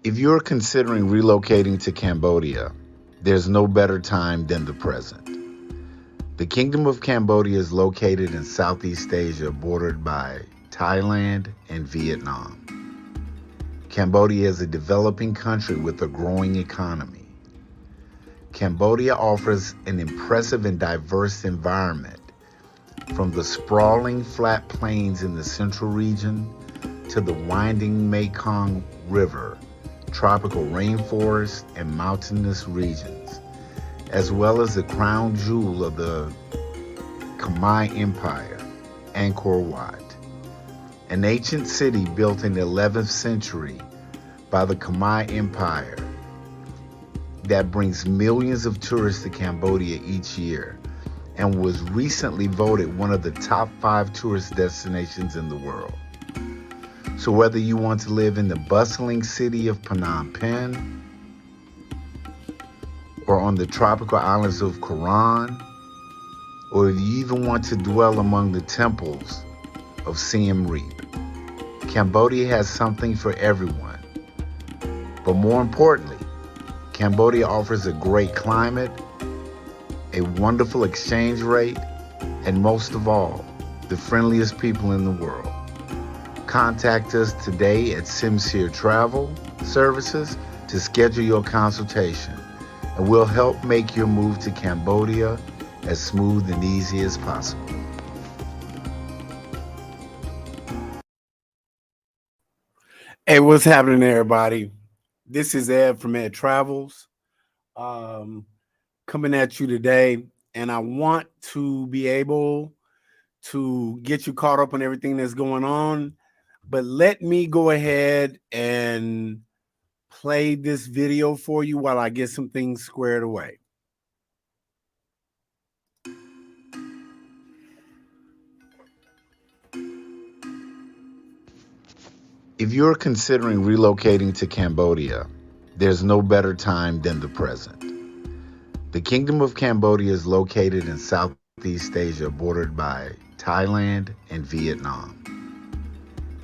If you're considering relocating to Cambodia, there's no better time than the present. The Kingdom of Cambodia is located in Southeast Asia, bordered by Thailand and Vietnam. Cambodia is a developing country with a growing economy. Cambodia offers an impressive and diverse environment, from the sprawling flat plains in the central region to the winding Mekong River, tropical rainforests, and mountainous regions, as well as the crown jewel of the Khmer Empire, Angkor Wat, an ancient city built in the 11th century by the Khmer Empire that brings millions of tourists to Cambodia each year and was recently voted one of the top 5 tourist destinations in the world. So whether you want to live in the bustling city of Phnom Penh or on the tropical islands of Coron, or if you even want to dwell among the temples of Siem Reap, Cambodia has something for everyone. But more importantly, Cambodia offers a great climate, a wonderful exchange rate, and most of all, the friendliest people in the world. Contact us today at Sincere Travel Services to schedule your consultation, and we'll help make your move to Cambodia as smooth and easy as possible. Hey, what's happening, everybody? This is Ed from Ed Travels, coming at you today, and I want to be able to get you caught up on everything that's going on. But let me go ahead and play this video for you while I get some things squared away. If you're considering relocating to Cambodia, there's no better time than the present. The Kingdom of Cambodia is located in Southeast Asia, bordered by Thailand and Vietnam.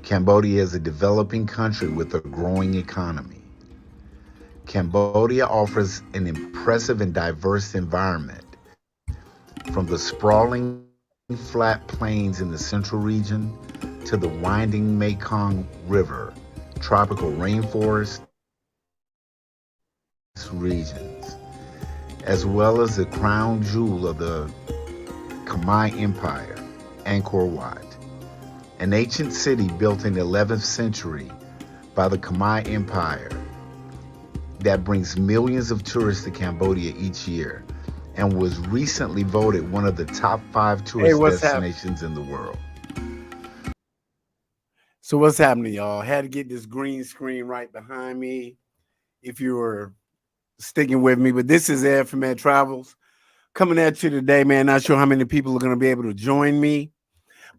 Cambodia is a developing country with a growing economy. Cambodia offers an impressive and diverse environment, from the sprawling flat plains in the central region to the winding Mekong River, tropical rainforests, regions, as well as the crown jewel of the Khmer Empire, Angkor Wat, an ancient city built in the 11th century by the Khmer Empire that brings millions of tourists to Cambodia each year and was recently voted one of the top 5 tourist destinations in the world. So what's happening, y'all? I had to get this green screen right behind me if you were sticking with me. But this is Ed from Ed Travels coming at you today, man. Not sure how many people are going to be able to join me,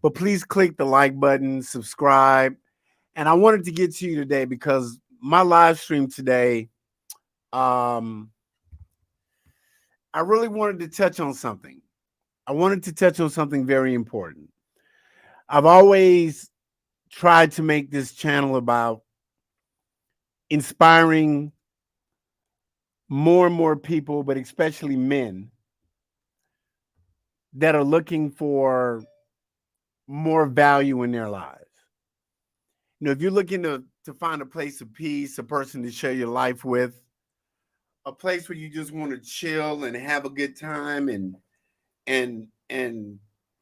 but please click the like button, subscribe. And I wanted to get to you today because my live stream today, I really wanted to touch on something. I wanted to touch on something very important. I've always tried to make this channel about inspiring more and more people, but especially men that are looking for more value in their lives. You know, if you're looking to find a place of peace, a person to share your life with, a place where you just want to chill and have a good time and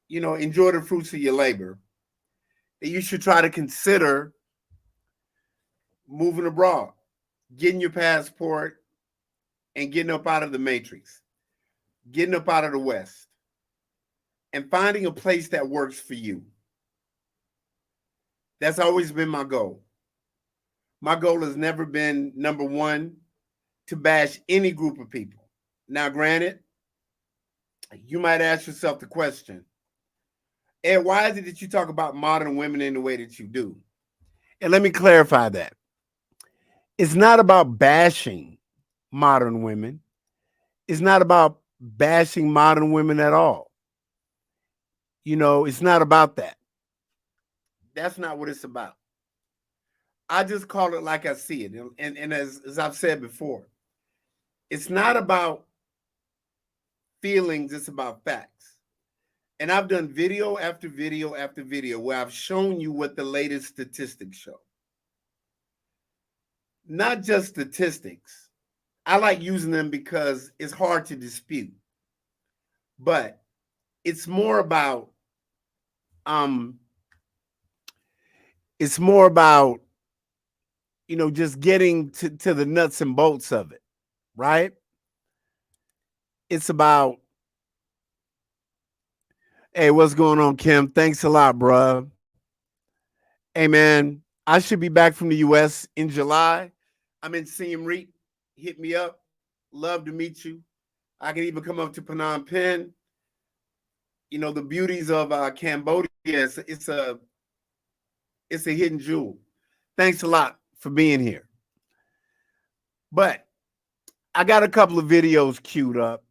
you know, enjoy the fruits of your labor, then you should try to consider moving abroad, getting your passport, and getting up out of the matrix, getting up out of the West, and finding a place that works for you. That's always been my goal. My goal has never been, number one, to bash any group of people. Now, granted, you might ask yourself the question, Ed, why is it that you talk about modern women in the way that you do? And let me clarify that. It's not about bashing modern women. It's not about bashing modern women at all. You know, it's not about that. That's not what it's about. I just call it like I see it. And as I've said before, it's not about feelings, it's about facts. And I've done video after video after video where I've shown you what the latest statistics show. Not just statistics. I like using them because it's hard to dispute. But it's more about just getting to the nuts and bolts of it, right? It's about, hey, what's going on, Kim? Thanks a lot, bruh. Hey, man, I should be back from the U.S. in July. I'm in Siem Reap. Hit me up. Love to meet you. I can even come up to Phnom Penh. You know, the beauties of Cambodia, it's a hidden jewel. Thanks a lot for being here. But I got a couple of videos queued up,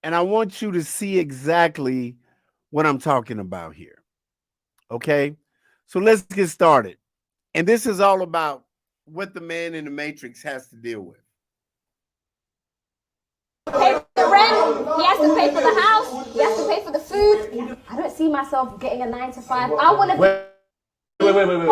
and I want you to see exactly what I'm talking about here. Okay? So let's get started. And this is all about what the man in the Matrix has to deal with. Pay for the rent, he has to pay for the house, he has to pay for the food. I don't see myself getting a 9 to 5. I want to be... Hold on a minute.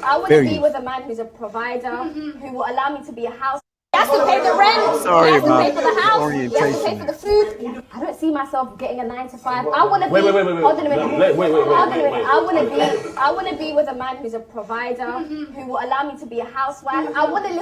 I want to be with a man who's a provider, who will allow me to be a house. He has to pay the rent, Sorry he has to about pay for the house, he has to orientation. pay for the food. I don't see myself getting a 9 to 5. I want to be... Hold on a minute. I want to be with a man who's a provider, who will allow me to be a housewife. I want to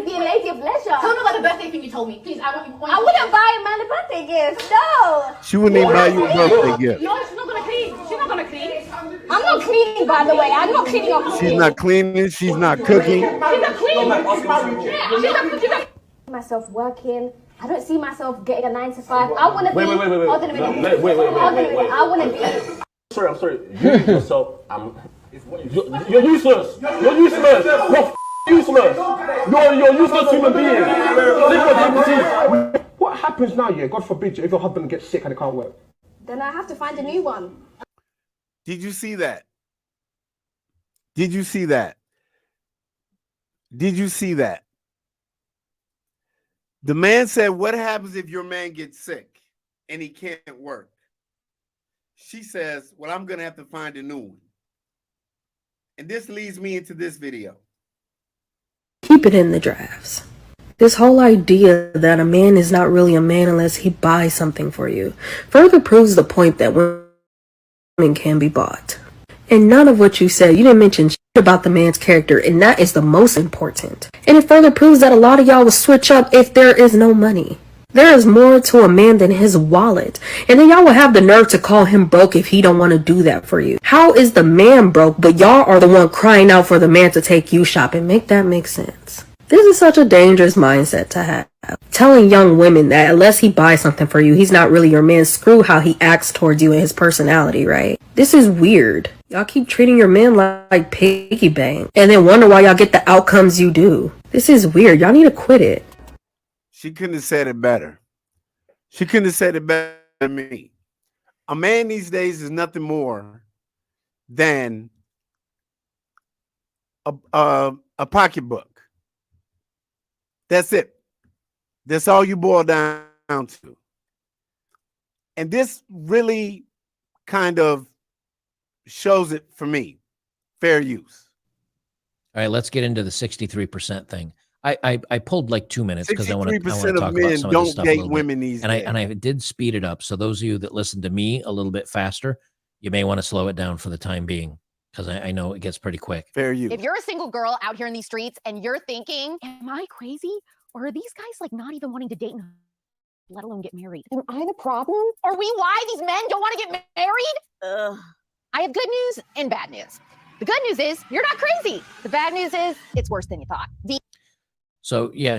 be a lady of leisure. Tell me about the birthday thing you told me. Please, I wouldn't buy a man a birthday gift. No. She wouldn't even buy you a birthday gift. No, she's not gonna clean. She's not gonna clean. I'm not cleaning, by the way. I'm not cleaning up. She's not cleaning. She's not cooking. She's not clean. Yeah, she's not cooking. Myself working. I don't see myself getting a 9 to 5. I want to be... Hold on a minute. Wait. I want to be... I'm sorry. You yourself, you're useless. You're useless. You're useless. You're a useless human being. What happens now, yeah? God forbid, if your husband gets sick and it can't work. Then I have to find a new one. Did you see that? Did you see that? Did you see that? The man said, what happens if your man gets sick and he can't work? She says, well, I'm going to have to find a new one. And this leads me into this video. Keep it in the drafts. This whole idea that a man is not really a man unless he buys something for you further proves the point that women can be bought. And none of what you said, you didn't mention shit about the man's character, and that is the most important. And it further proves that a lot of y'all will switch up if there is no money. There is more to a man than his wallet. And then y'all will have the nerve to call him broke if he don't want to do that for you. How is the man broke, but y'all are the one crying out for the man to take you shopping? Make that make sense. This is such a dangerous mindset to have. Telling young women that unless he buys something for you, he's not really your man. Screw how he acts towards you and his personality, right? This is weird. Y'all keep treating your man like piggy bank and then wonder why y'all get the outcomes you do. This is weird. Y'all need to quit it. She couldn't have said it better. She couldn't have said it better than me. A man these days is nothing more than a pocketbook. That's it. That's all you boil down to. And this really kind of shows it for me. Fair use. All right, let's get into the 63% thing. I pulled like 2 minutes because I want to talk about men some don't of this stuff date women these days. And I did speed it up. So those of you that listen to me a little bit faster, you may want to slow it down for the time being because I know it gets pretty quick. Fair use. If you're a single girl out here in these streets and you're thinking, am I crazy? Or are these guys like not even wanting to date, let alone get married? Am I the problem? Are we why these men don't want to get married? Ugh. I have good news and bad news. The good news is you're not crazy. The bad news is it's worse than you thought. So yeah,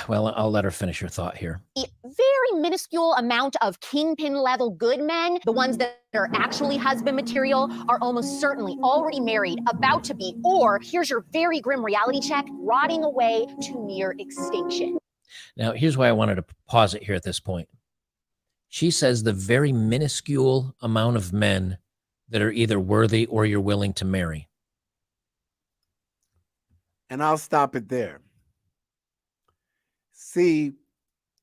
well, I'll let her finish her thought here. The very minuscule amount of kingpin level good men, the ones that are actually husband material, are almost certainly already married, about to be, or here's your very grim reality check, rotting away to near extinction. Now, here's why I wanted to pause it here at this point. She says the very minuscule amount of men that are either worthy or you're willing to marry. And I'll stop it there. See,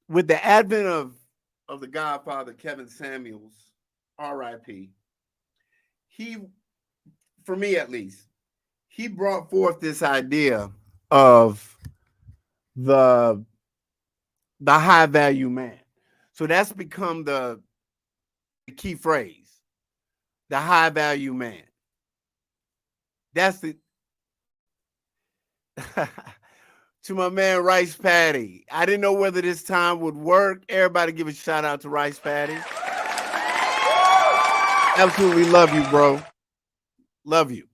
with the advent of the Godfather, Kevin Samuels, R.I.P., he, for me at least, he brought forth this idea of the high value man. So that's become the key phrase, the high value man. That's the to my man Rice Patty. I didn't know whether this time would work. Everybody give a shout out to Rice Patty. Absolutely love you, bro. Love you.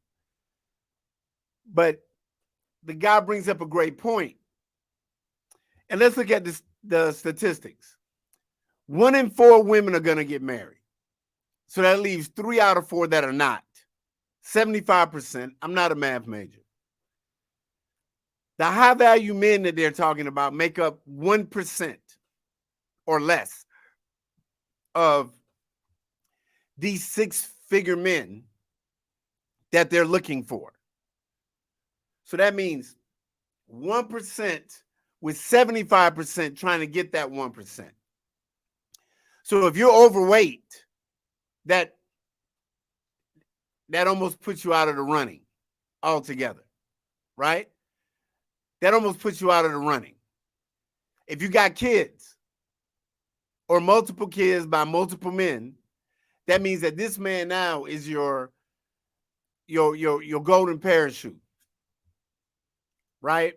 But the guy brings up a great point. And let's look at the statistics. 1 in 4 women are going to get married. So that leaves 3 out of 4 that are not. 75%. I'm not a math major. The high value men that they're talking about make up 1% or less of these 6-figure men that they're looking for. So that means 1% with 75% trying to get that 1%. So if you're overweight, that almost puts you out of the running altogether, right? That almost puts you out of the running. If you got kids or multiple kids by multiple men, that means that this man now is your golden parachute, right?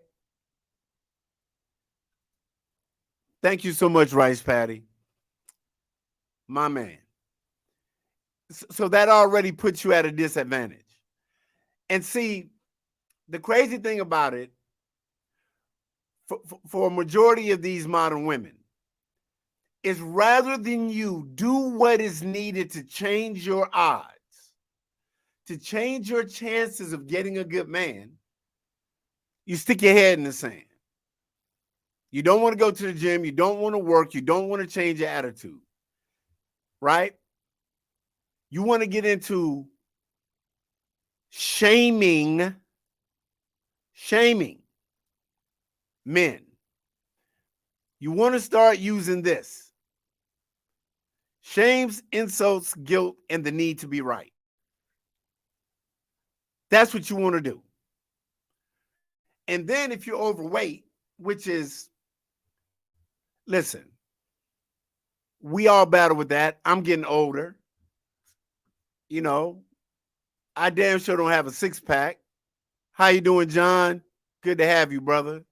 Thank you so much, Rice Patty. My man. So that already puts you at a disadvantage. And see, the crazy thing about it, for a majority of these modern women, is rather than you do what is needed to change your odds, to change your chances of getting a good man, you stick your head in the sand. You don't want to go to the gym. You don't want to work. You don't want to change your attitude, right? You want to get into shaming men. You want to start using this: shames, insults, guilt, and the need to be right. That's what you want to do. And then if you're overweight, which is, listen, we all battle with that. I'm getting older. You know, I damn sure don't have a 6-pack. How you doing, John? Good to have you, brother.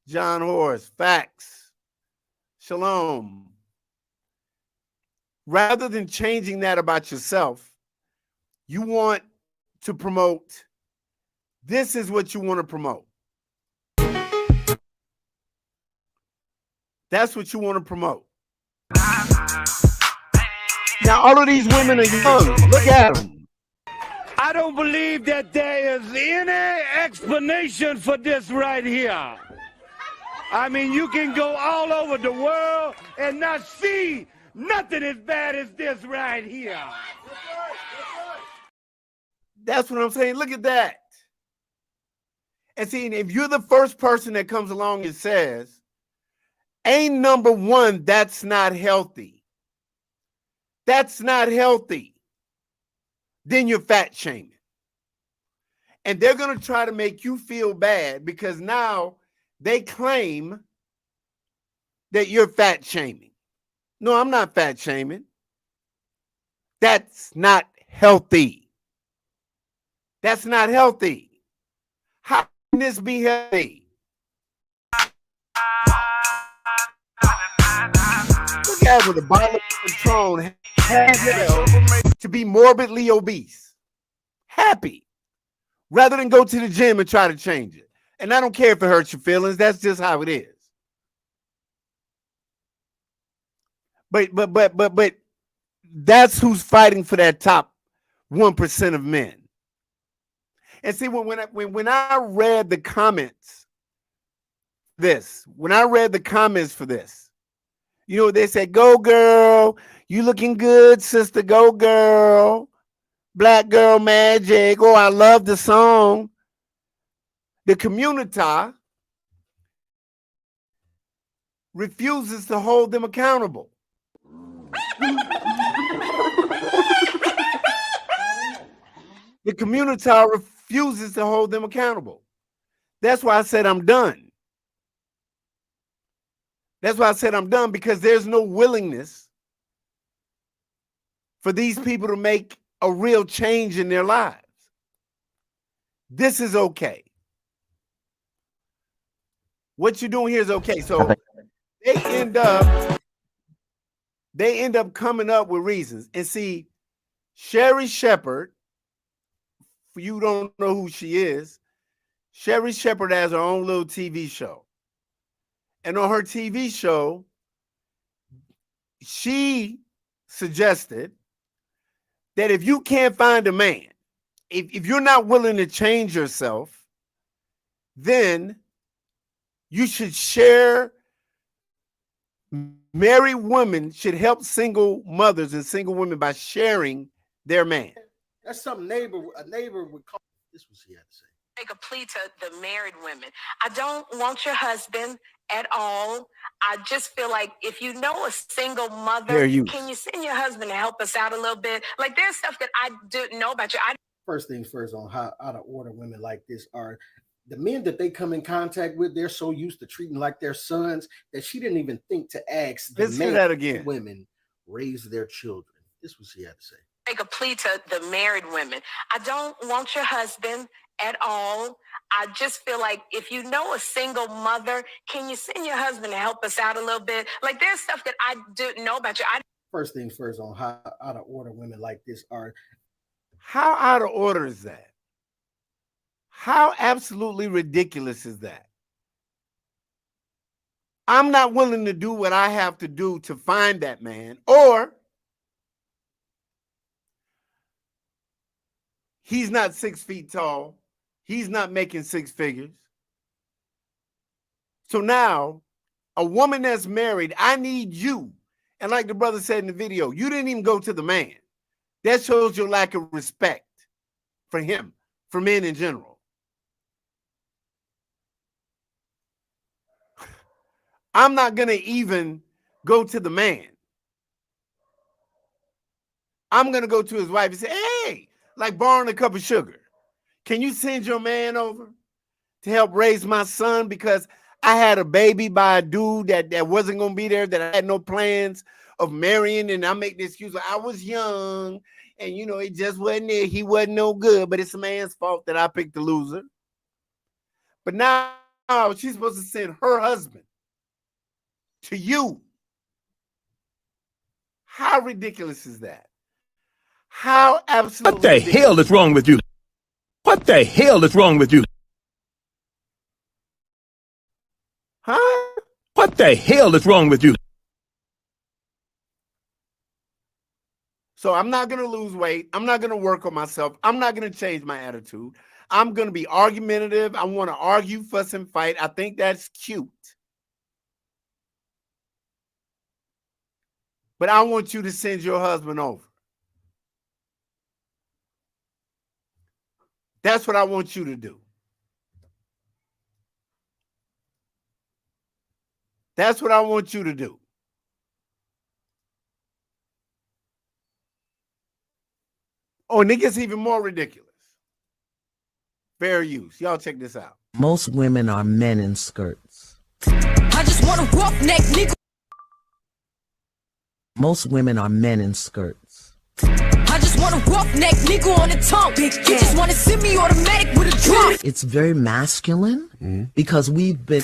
John Horace, facts. Shalom. Rather than changing that about yourself, you want to promote, this is what you want to promote. That's what you want to promote. Now, all of these women are young. Look at them. I don't believe that there is any explanation for this right here. I mean, you can go all over the world and not see nothing as bad as this right here. That's what I'm saying. Look at that. And see, if you're the first person that comes along and says, ain't number one, that's not healthy. That's not healthy. Then you're fat shaming. And they're going to try to make you feel bad because now they claim that you're fat shaming. No, I'm not fat shaming. That's not healthy. That's not healthy. How can this be healthy? Look at with the bottom control to be morbidly obese. Happy. Rather than go to the gym and try to change it. And I don't care if it hurts your feelings. That's just how it is. But that's who's fighting for that top 1% of men. And see, when I read the comments, when I read the comments for this, you know, they said, go girl, you looking good, sister, go girl, black girl magic. Oh, I love the song. The COMMUNITAH refuses to hold them accountable. The COMMUNITAH refuses to hold them accountable. That's why I said I'm done. That's why I said I'm done, because there's no willingness for these people to make a real change in their lives. This is okay. What you're doing here is okay. So they end up coming up with reasons. And see, Sherry Shepherd, for you don't know who she is, Sherry Shepherd has her own little TV show. And on her TV show, she suggested that if you can't find a man, if you're not willing to change yourself, then you should share. Married women should help single mothers and single women by sharing their man. That's something a neighbor would call. This was he had to say. Make a plea to the married women. I don't want your husband at all. I just feel like if you know a single mother, can you send your husband to help us out a little bit? Like, there's stuff that I didn't know about you. First things first, on how to order women like this are the men that they come in contact with. They're so used to treating like their sons that she didn't even think to ask the men women raise their children. This was he had to say. Make a plea to the married women. I don't want your husband at all. I just feel like if you know a single mother, can you send your husband to help us out a little bit? Like, there's stuff that I didn't know about you. First things first, on how to order women like this are. How out of order is that? How absolutely ridiculous is that? I'm not willing to do what I have to do to find that man, or he's not 6 feet tall. He's not making six figures. So now, a woman that's married, I need you. And like the brother said in the video, you didn't even go to the man. That shows your lack of respect for him, for men in general. I'm not going to even go to the man. I'm going to go to his wife and say, hey, like borrowing a cup of sugar. Can you send your man over to help raise my son? Because I had a baby by a dude that wasn't going to be there, that I had no plans of marrying. And I make the excuse like I was young and, you know, it just wasn't there. He wasn't no good, but it's a man's fault that I picked the loser. But now she's supposed to send her husband to you. How ridiculous is that? How absolutely What the ridiculous. Hell is wrong with you? What the hell is wrong with you? Huh? What the hell is wrong with you? So I'm not going to lose weight. I'm not going to work on myself. I'm not going to change my attitude. I'm going to be argumentative. I want to argue, fuss, and fight. I think that's cute. But I want you to send your husband over. That's what I want you to do. That's what I want you to do. Oh, and it gets even more ridiculous. Fair use. Y'all check this out. Most women are men in skirts. I just want a roughneck nigga. Most women are men in skirts. I just want a roughneck nigga on the tongue. You just want to send me automatic with a drop. It's very masculine because we've been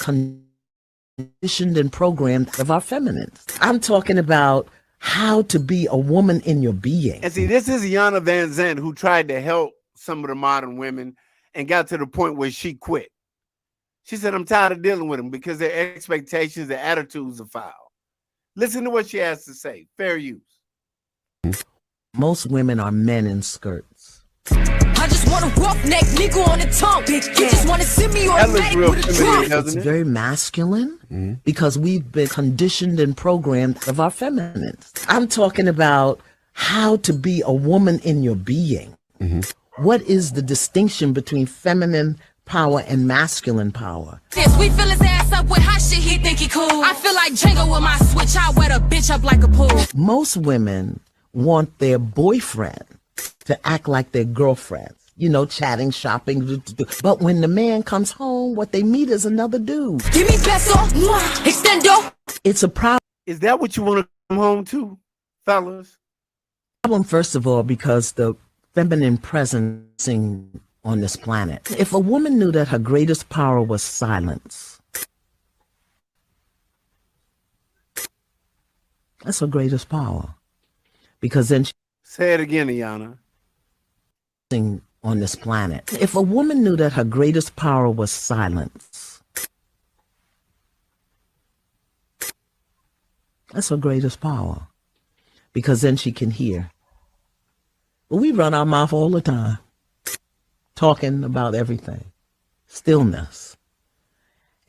conditioned and programmed of our feminine. I'm talking about how to be a woman in your being. And see, this is Yana Van Zandt, who tried to help some of the modern women and got to the point where she quit. She said, I'm tired of dealing with them because their expectations, their attitudes are foul. Listen to what she has to say. Fair use. Most women are men in skirts. I just want a roughneck nigga on the tongue. You just want to send me automatic with a drop. It's very masculine because we've been conditioned and programmed of our feminine. I'm talking about how to be a woman in your being. What is the distinction between feminine power and masculine power. We fill his ass up with hot shit, he think he cool. I feel like Django with my switch, I wet a bitch up like a pool. Most women want their boyfriend to act like their girlfriends. You know, chatting, shopping. But when the man comes home, what they meet is another dude. Give me peso, extendo. It's a problem. Is that what you want to come home to, fellas? Problem, first of all, because the feminine presence on this planet. If a woman knew that her greatest power was silence, that's her greatest power. Because then say it again, Iana. On this planet. If a woman knew that her greatest power was silence, that's her greatest power. Because then she can hear. But we run our mouth all the time, talking about everything. Stillness.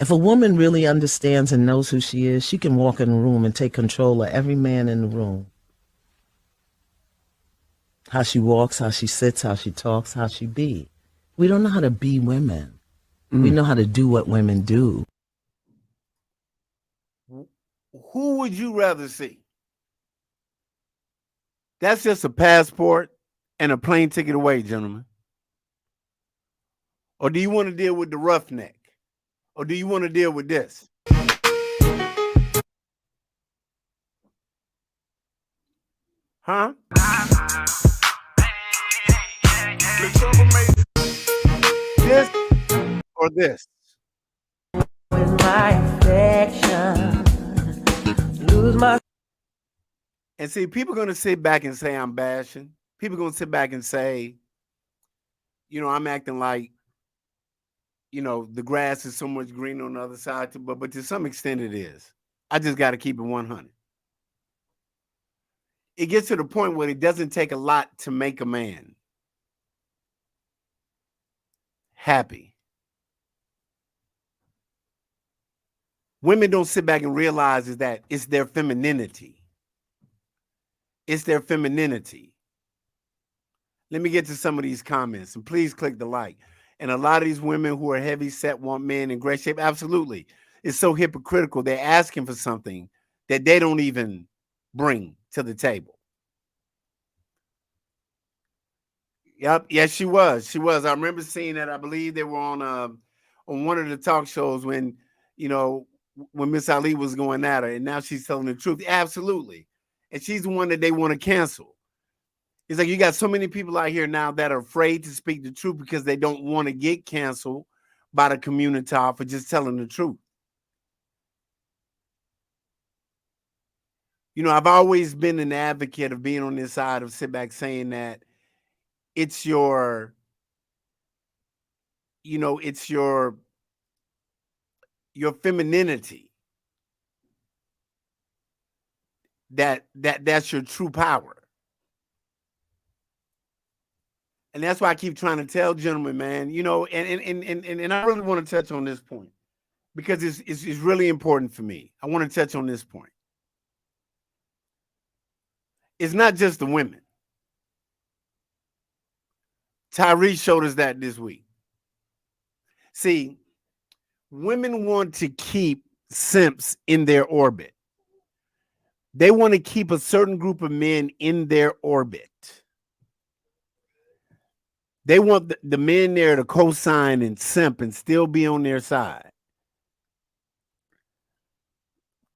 If a woman really understands and knows who she is, she can walk in a room and take control of every man in the room. How she walks, how she sits, how she talks, how she be. We don't know how to be women. We know how to do what women do. Who would you rather see? That's just a passport and a plane ticket away, gentlemen. Or do you want to deal with the roughneck? Or do you want to deal with this? Huh? This or this? With my affection, lose my. And see, people are going to sit back and say I'm bashing. People are going to sit back and say, you know, I'm acting like, you know, the grass is so much greener on the other side. But to some extent it is. I just got to keep it 100. It gets to the point where it doesn't take a lot to make a man happy. Women don't sit back and realize is that it's their femininity. It's their femininity. Let me get to some of these comments, and please click the like. And a lot of these women who are heavy set want men in great shape. Absolutely. It's so hypocritical. They're asking for something that they don't even bring to the table. Yep. Yes, she was. She was. I remember seeing that. I believe they were on one of the talk shows when, you know, when Miss Ali was going at her, and now she's telling the truth. Absolutely. And she's the one that they want to cancel. It's like you got so many people out here now that are afraid to speak the truth because they don't want to get canceled by the COMMUNITAH for just telling the truth. You know, I've always been an advocate of being on this side of sit back saying that it's your, you know, it's your femininity that's your true power. And that's why I keep trying to tell gentlemen, man, you know, and I really want to touch on this point because it's really important for me. I want to touch on this point. It's not just the women. Tyrese showed us that this week. See, women want to keep simps in their orbit. They want to keep a certain group of men in their orbit. They want the men there to co-sign and simp and still be on their side.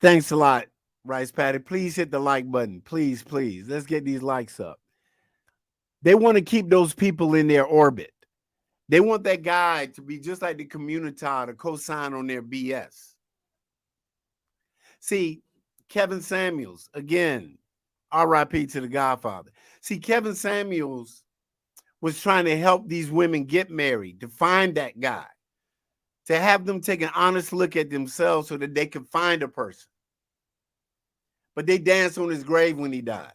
Thanks a lot, Rice Patty. Please hit the like button. Please, please. Let's get these likes up. They want to keep those people in their orbit. They want that guy to be just like the COMMUNITAH to co-sign on their BS. See, Kevin Samuels, again, RIP to the Godfather. See, Kevin Samuels was trying to help these women get married, to find that guy, to have them take an honest look at themselves so that they could find a person. But they danced on his grave when he died.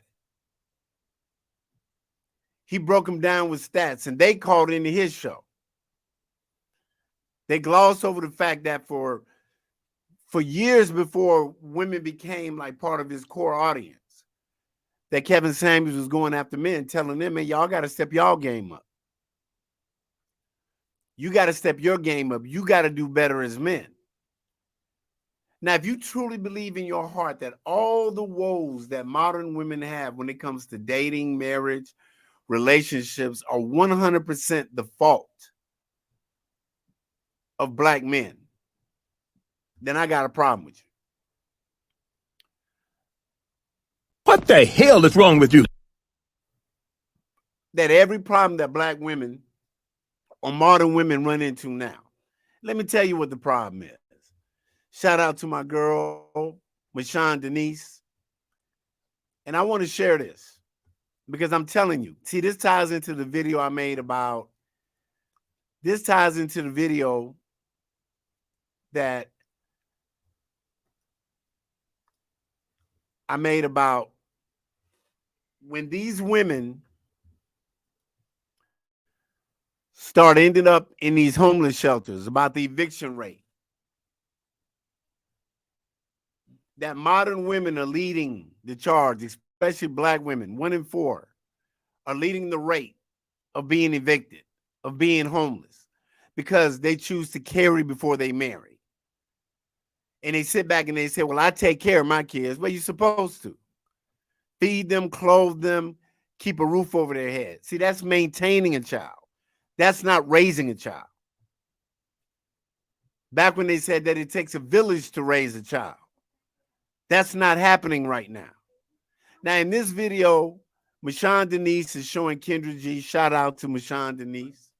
He broke them down with stats, and they called into his show. They glossed over the fact that for years before women became like part of his core audience, that Kevin Samuels was going after men, telling them, man, y'all got to step y'all game up. You got to step your game up. You got to do better as men. Now, if you truly believe in your heart that all the woes that modern women have when it comes to dating, marriage, relationships are 100% the fault of black men, then I got a problem with you. What the hell is wrong with you? That every problem that black women or modern women run into now, let me tell you what the problem is. Shout out to my girl, Michonne Denise. And I want to share this because I'm telling you, see, this ties into the video I made about, this ties into the video that I made about when these women start ending up in these homeless shelters, about the eviction rate. That modern women are leading the charge, especially black women. 1 in 4 are leading the rate of being evicted, of being homeless, because they choose to carry before they marry. And they sit back and they say, well, I take care of my kids. Well, you're supposed to. Feed them, clothe them, keep a roof over their head. See, that's maintaining a child. That's not raising a child. Back when they said that it takes a village to raise a child. That's not happening right now. Now, in this video, Michonne Denise is showing Kendra G. Shout out to Michonne Denise.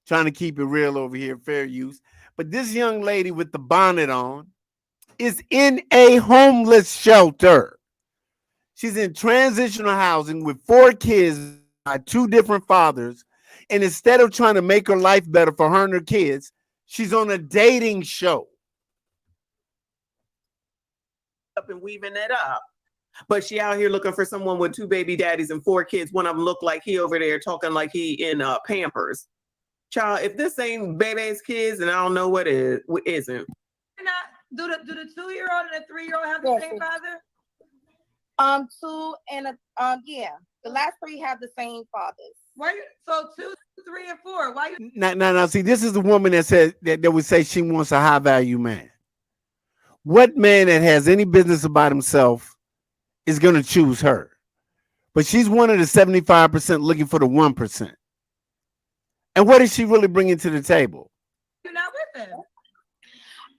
Trying to keep it real over here, fair use. But this young lady with the bonnet on is in a homeless shelter. She's in transitional housing with 4 kids by 2 different fathers. And instead of trying to make her life better for her and her kids, she's on a dating show. Up and weaving that up. But she out here looking for someone with 2 baby daddies and 4 kids. One of them look like he over there talking like he in Pampers. Child, if this ain't baby's kids, and I don't know what isn't. Do the 2-year-old and the 3-year-old have the same father? 2 and yeah. The last 3 have the same fathers. Why? So 2, 3, and 4. Why you? Now, see, this is the woman that said that would say she wants a high value man. What man that has any business about himself is going to choose her? But she's one of the 75% looking for the 1%. And what is she really bringing to the table? You're not with him.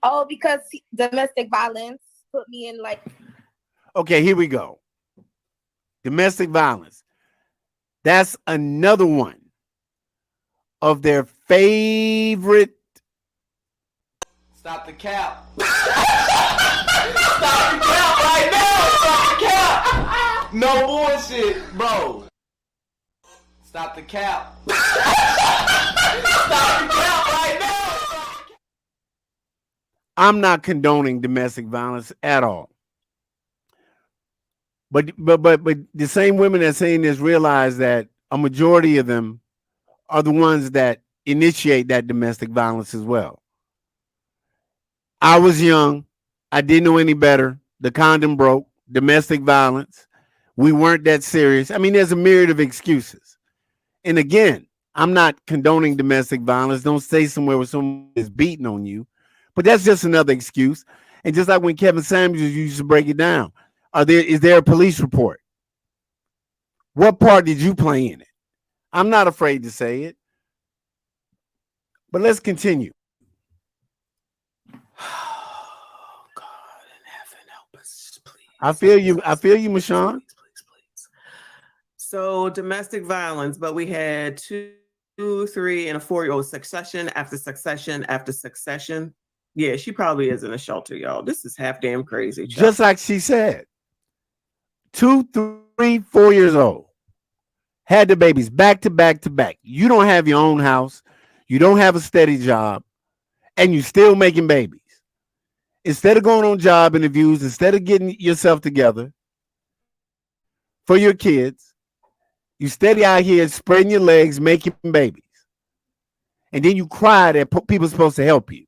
Oh, because domestic violence put me in like. Okay, here we go. Domestic violence. That's another one of their favorite. Stop the cap. Stop the cap right now. Stop the cap. No bullshit, bro. Stop the cap. Stop the cap right now. I'm not condoning domestic violence at all. But the same women that saying this realize that a majority of them are the ones that initiate that domestic violence as well. I was young. I didn't know any better. The condom broke. Domestic violence. We weren't that serious. I mean, there's a myriad of excuses. And again, I'm not condoning domestic violence. Don't stay somewhere where someone is beating on you. But that's just another excuse. And just like when Kevin Samuels used to break it down, is there a police report? What part did you play in it? I'm not afraid to say it. But let's continue. Oh, God in heaven, help us, please. I feel you, Michonne. Please. So domestic violence, but we had 2, 3, and a 4-year-old succession after succession after succession. Yeah, she probably is in a shelter, y'all. This is half damn crazy. Child. Just like she said. 2, 3, 4 years old. Had the babies back to back to back. You don't have your own house. You don't have a steady job. And you're still making babies. Instead of going on job interviews, instead of getting yourself together for your kids, you steady out here spreading your legs, making babies. And then you cry that people are supposed to help you.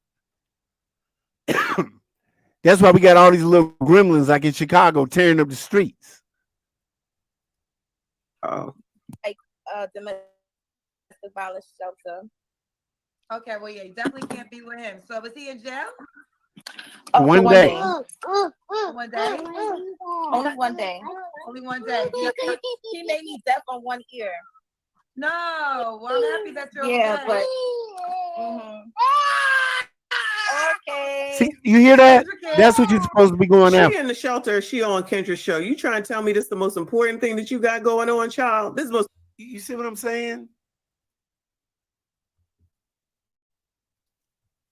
That's why we got all these little gremlins like in Chicago tearing up the streets. Like domestic violence shelter. Okay, well, yeah, you definitely can't be with him. So was he in jail? For one day. One day? Only one day. Only one day. He made me deaf on one ear. No, well, I'm happy that you're Yeah, okay. but okay. See, you hear that? That's what you're supposed to be going She after. in the shelter. She on Kendra's show. You trying to tell me this is the most important thing that you got going on, child? This is most. You see what I'm saying?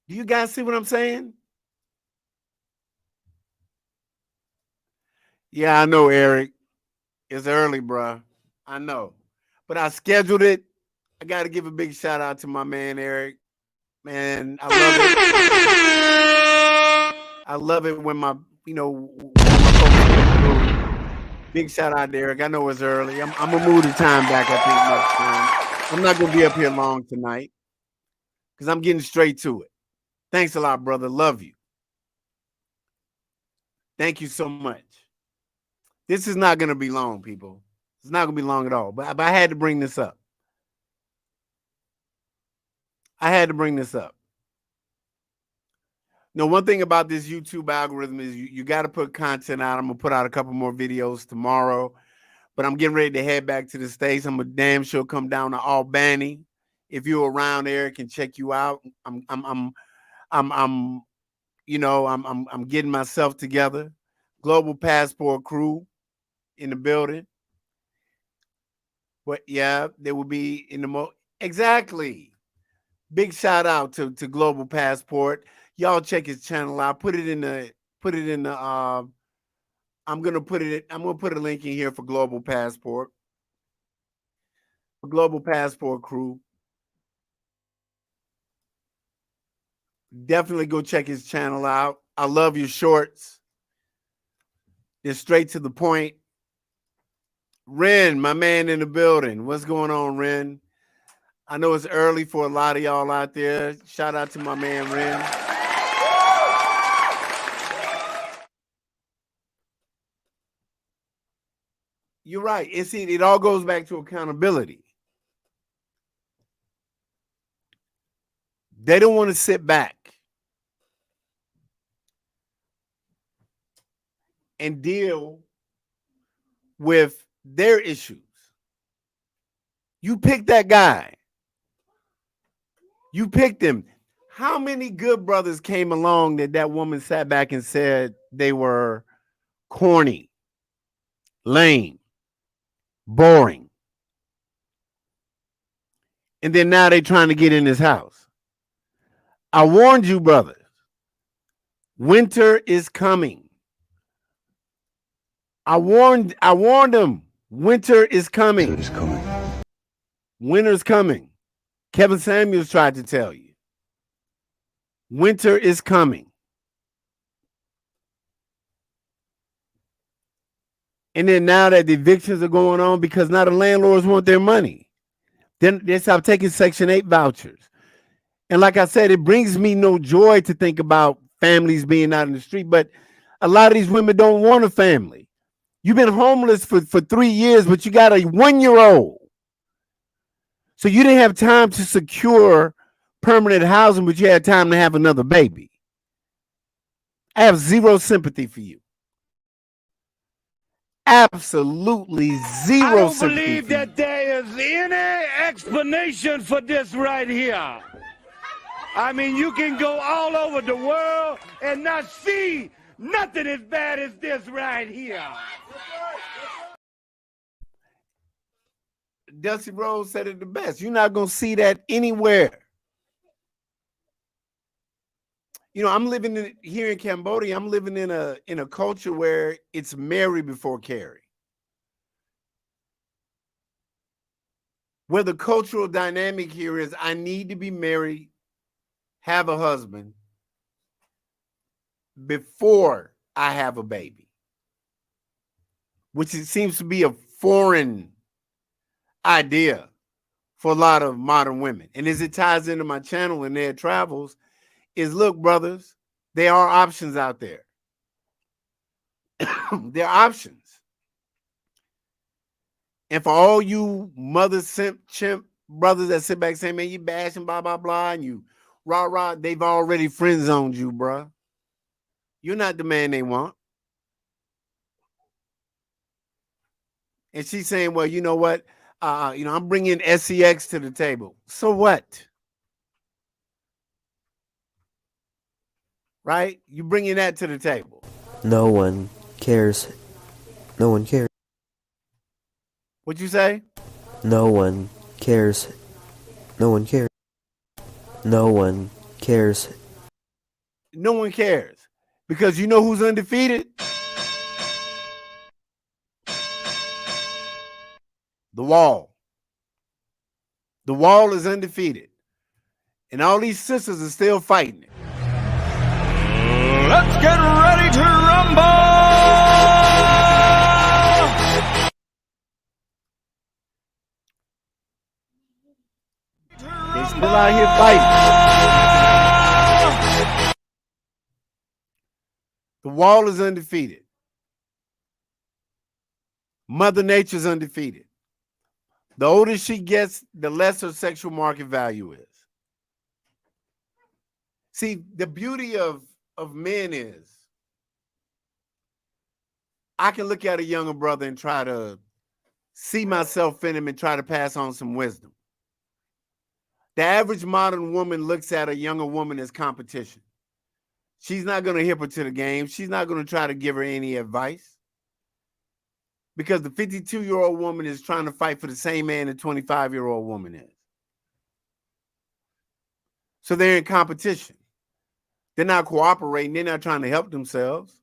Do you guys see what I'm saying? Yeah, I know, Eric. It's early, bro. I know. But I scheduled it. I got to give a big shout out to my man, Eric. Man, I love it. I love it when my, big shout out to Eric. I know it's early. I'm going to move the time back, I think, next time. I'm not going to be up here long tonight because I'm getting straight to it. Thanks a lot, brother. Love you. Thank you so much. This is not going to be long, people. It's not going to be long at all. But I had to bring this up. Now, one thing about this YouTube algorithm is you got to put content out. I'm going to put out a couple more videos tomorrow. But I'm getting ready to head back to the States. I'm a damn sure come down to Albany. If you're around there, I can check you out. I'm getting myself together. Global Passport crew in the building. But yeah, they will be in the exactly. Big shout out to Global Passport. Y'all check his channel out. I'm gonna put a link in here for Global Passport. Global Passport crew. Definitely go check his channel out. I love your shorts. They're straight to the point. Ren, my man in the building. What's going on, Ren? I know it's early for a lot of y'all out there. Shout out to my man, Ren. You're right. It all goes back to accountability. They don't want to sit back and deal with their issues. You picked that guy. You picked him. How many good brothers came along that woman sat back and said they were corny, lame, boring? And then now they're trying to get in his house. I warned you, brothers. Winter is coming. I warned them. Winter is coming. Winter is coming. Winter's coming. Kevin Samuels tried to tell you. Winter is coming. And then now that the evictions are going on because now the landlords want their money. Then they stop taking Section 8 vouchers. And like I said, it brings me no joy to think about families being out in the street, but a lot of these women don't want a family. You've been homeless for 3 years, but you got a 1-year-old. So you didn't have time to secure permanent housing, but you had time to have another baby. I have zero sympathy for you. Absolutely zero sympathy. I don't believe that there is any explanation for this right here. I mean, you can go all over the world and not see nothing as bad as this right here. Dusty Rose said it the best. You're not going to see that anywhere. I'm living here in Cambodia. I'm living in a culture where it's marry before carry. Where the cultural dynamic here is I need to be married, have a husband before I have a baby, which it seems to be a foreign idea for a lot of modern women. And as it ties into my channel and their travels is, look, brothers, there are options out there. There are options. And for all you mother simp chimp brothers that sit back saying, man, you bashing, blah, blah, blah, and you rah, they've already friend zoned you, bruh. You're not the man they want. And she's saying, well, you know what? I'm bringing SEX to the table. So what? Right? You bringing that to the table. No one cares. No one cares. What'd you say? No one cares. No one cares. No one cares. No one cares. Because you know who's undefeated? The Wall. The Wall is undefeated. And all these sisters are still fighting it. Let's get ready to rumble! They still out here fighting. The Wall is undefeated. Mother Nature's undefeated. The older she gets, the less her sexual market value is. See, the beauty of men is I can look at a younger brother and try to see myself in him and try to pass on some wisdom. The average modern woman looks at a younger woman as competition. She's not going to hip her to the game. She's not going to try to give her any advice. Because the 52-year-old woman is trying to fight for the same man the 25-year-old woman is. So they're in competition. They're not cooperating. They're not trying to help themselves.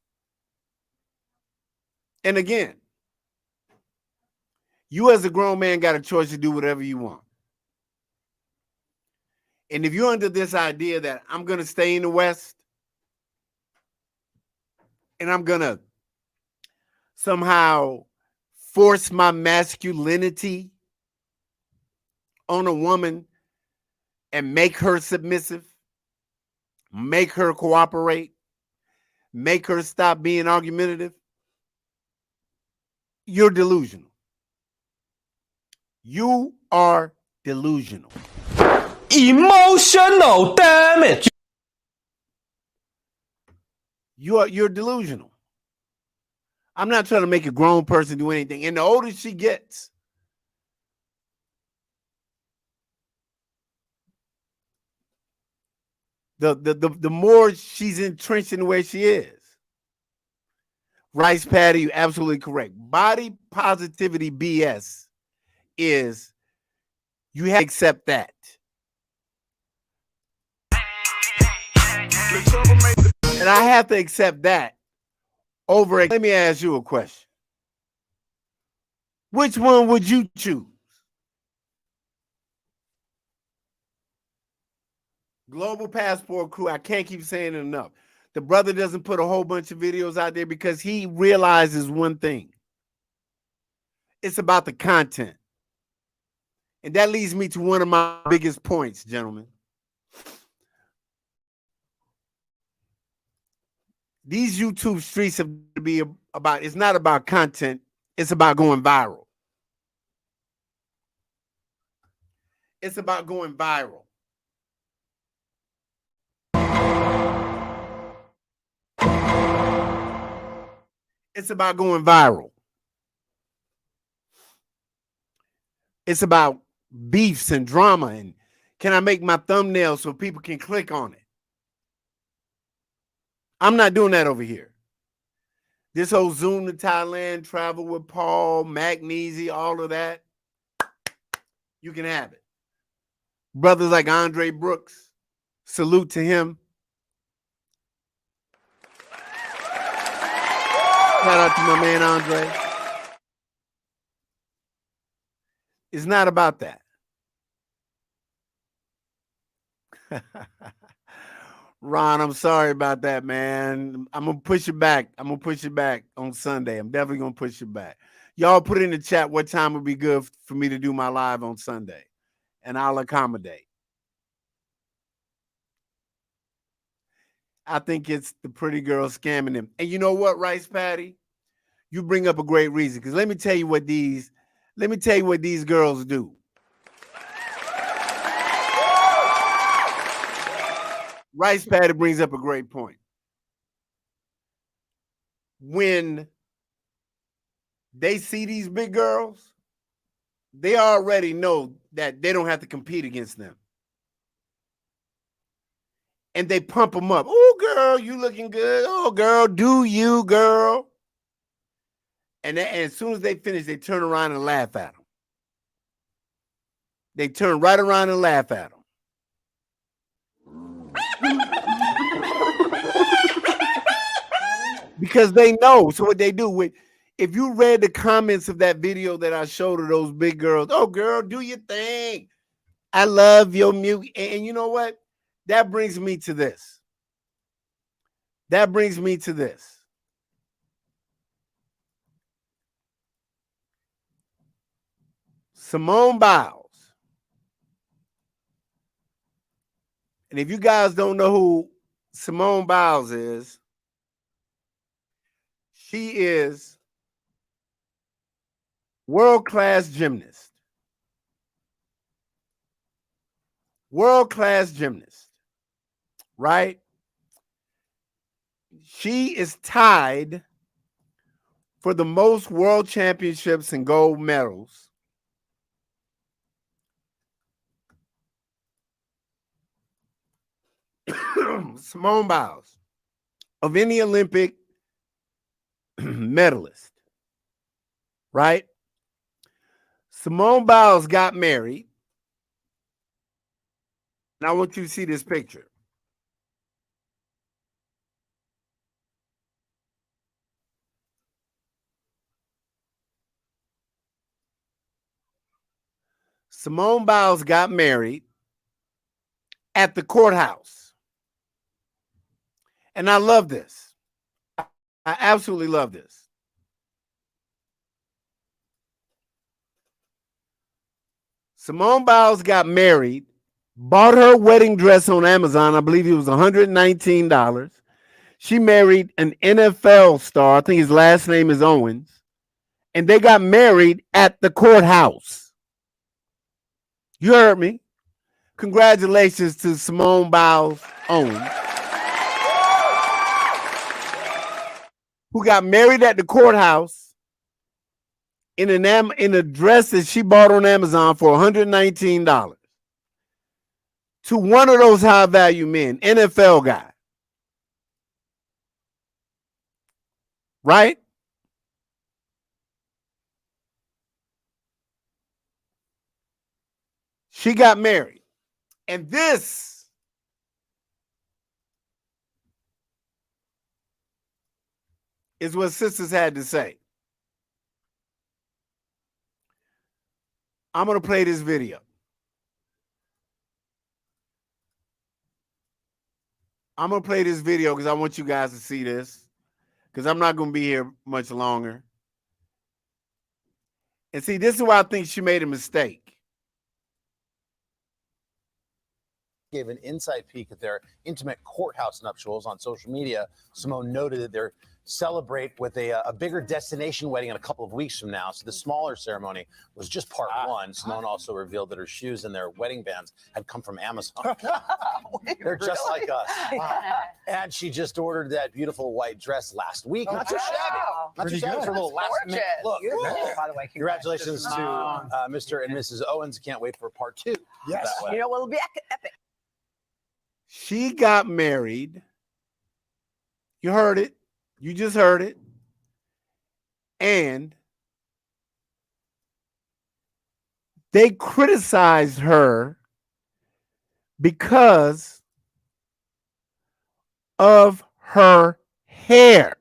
And again, you as a grown man got a choice to do whatever you want. And if you're under this idea that I'm going to stay in the West and I'm going to somehow force my masculinity on a woman and make her submissive, make her cooperate, make her stop being argumentative, you're delusional. You are delusional. Emotional damage. You're delusional. I'm not trying to make a grown person do anything. And the older she gets, the more she's entrenched in the way she is. Rice Patty, you're absolutely correct. Body positivity BS is you have to accept that. And I have to accept that over it. Let me ask you a question. Which one would you choose? Global Passport Crew, I can't keep saying it enough. The brother doesn't put a whole bunch of videos out there because he realizes one thing. It's about the content. And that leads me to one of my biggest points, gentlemen. These YouTube streets have to be about, it's not about content, it's about going viral. It's about going viral. It's about going viral. It's about beefs and drama and can I make my thumbnail so people can click on it? I'm not doing that over here. This whole Zoom to Thailand, travel with Paul, Magnesia, all of that, you can have it. Brothers like Andre Brooks, salute to him. Shout out to my man Andre. It's not about that. Ron, I'm sorry about that, man. I'm going to push it back. I'm going to push it back on Sunday. I'm definitely going to push it back. Y'all put in the chat what time would be good for me to do my live on Sunday, and I'll accommodate. I think it's the pretty girl scamming them. And you know what, Rice Patty? You bring up a great reason, because let me tell you what these girls do. Rice Patty brings up a great point. When they see these big girls, they already know that they don't have to compete against them. And they pump them up. Oh, girl, you looking good. Oh, girl, do you, girl? And as soon as they finish, they turn around and laugh at them. They turn right around and laugh at them. Because they know. So what they do, if you read the comments of that video that I showed of those big girls, oh, girl, do your thing. I love your music. And you know what? That brings me to this. Simone Biles. And if you guys don't know who Simone Biles is, she is world-class gymnast. World-class gymnast, right? She is tied for the most world championships and gold medals Simone Biles of any Olympic medalist, right? Simone Biles got married. And I want you to see this picture. Simone Biles got married at the courthouse. And I love this. I absolutely love this. Simone Biles got married, bought her wedding dress on Amazon. I believe it was $119. She married an NFL star. I think his last name is Owens. And they got married at the courthouse. You heard me. Congratulations to Simone Biles Owens, who got married at the courthouse in a dress that she bought on Amazon for $119 to one of those high-value men, NFL guy. Right? She got married. And this is what sisters had to say. I'm going to play this video. I'm going to play this video because I want you guys to see this, because I'm not going to be here much longer. And see, this is why I think she made a mistake. Gave an inside peek at their intimate courthouse nuptials on social media. Simone noted that they're celebrate with a bigger destination wedding in a couple of weeks from now. So the smaller ceremony was just part one. Simone also revealed that her shoes and their wedding bands had come from Amazon. They're just like us. And she just ordered that beautiful white dress last week. Not too shabby. Not too shabby for a little last minute look. By the way, congratulations to Mr. and Mrs. Owens. Can't wait for part two. Yes. You know, it'll be epic. She got married. You heard it. You just heard it. And they criticized her because of her hair.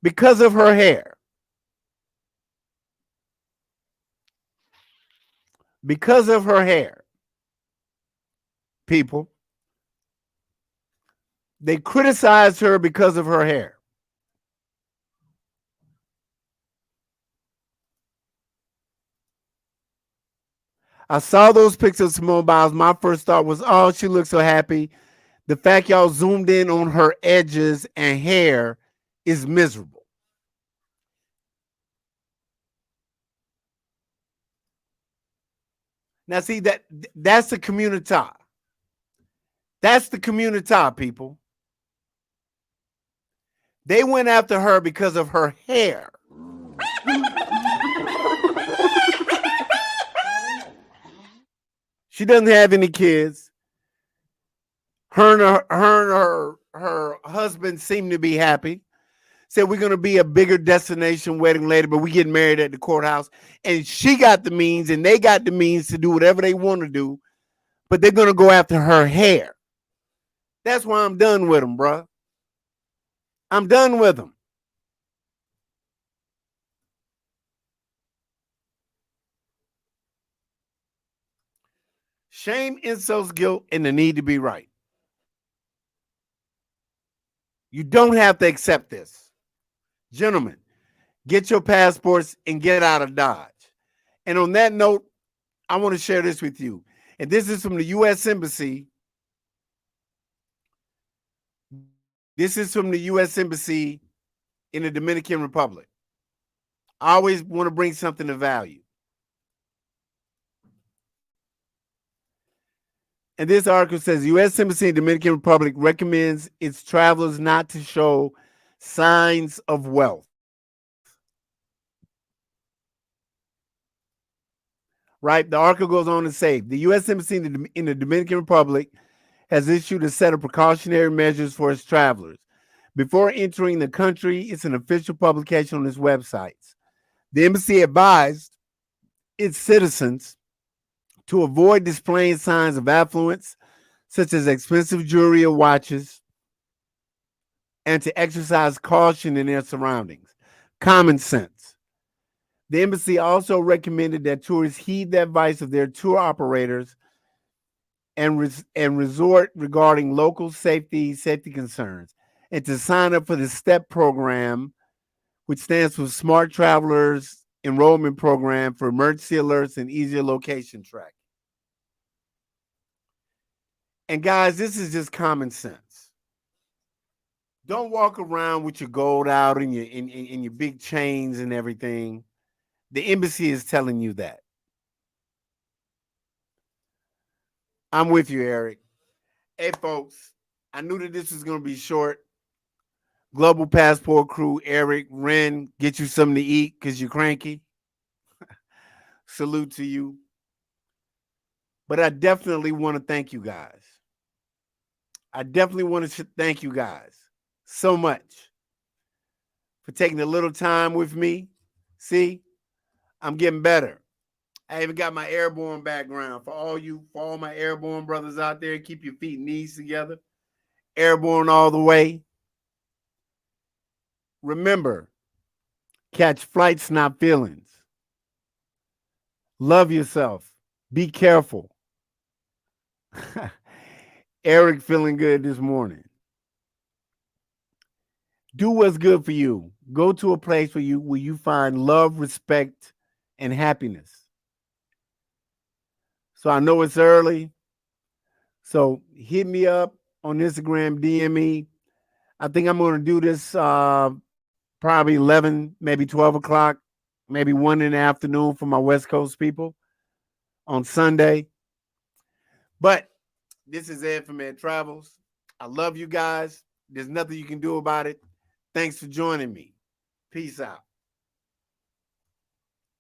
Because of her hair. Because of her hair. People. They criticized her because of her hair. I saw those pictures of Simone Biles. My first thought was, oh, she looks so happy. The fact y'all zoomed in on her edges and hair is miserable. Now, see, that's the COMMUNITAH. That's the COMMUNITAH, people. They went after her because of her hair. She doesn't have any kids. Her and her husband seem to be happy. Said we're going to be a bigger destination wedding later, but we get married at the courthouse. And she got the means and they got the means to do whatever they want to do, but they're going to go after her hair. That's why I'm done with them, bruh. I'm done with them. Shame, insults, guilt, and the need to be right. You don't have to accept this. Gentlemen, get your passports and get out of Dodge. And on that note, I want to share this with you. And this is from the U.S. Embassy. This is from the U.S. Embassy in the Dominican Republic. I always want to bring something of value. And this article says the U.S. Embassy in the Dominican Republic recommends its travelers not to show signs of wealth. Right? The article goes on to say the U.S. Embassy in the Dominican Republic has issued a set of precautionary measures for its travelers. Before entering the country, it's an official publication on its websites. The embassy advised its citizens to avoid displaying signs of affluence, such as expensive jewelry or watches, and to exercise caution in their surroundings. Common sense. The embassy also recommended that tourists heed the advice of their tour operators and resort regarding local safety concerns, and to sign up for the STEP program, which stands for Smart Travelers Enrollment Program, for emergency alerts and easier location tracking. And guys, this is just common sense. Don't walk around with your gold out and your big chains and everything. The embassy is telling you that. I'm with you, Eric. Hey, folks, I knew that this was going to be short. Global Passport crew, Eric, Ren, get you something to eat because you're cranky. Salute to you. But I definitely want to thank you guys. I definitely want to thank you guys so much for taking a little time with me. See, I'm getting better. I even got my airborne background. For all my airborne brothers out there, keep your feet and knees together. Airborne all the way. Remember, catch flights, not feelings. Love yourself. Be careful. Eric feeling good this morning. Do what's good for you. Go to a place where you find love, respect, and happiness. So I know it's early. So hit me up on Instagram, DM me. I think I'm going to do this probably 11, maybe 12 o'clock, maybe 1 in the afternoon for my West Coast people on Sunday. But this is Ed from Ed Travels. I love you guys. There's nothing you can do about it. Thanks for joining me. Peace out.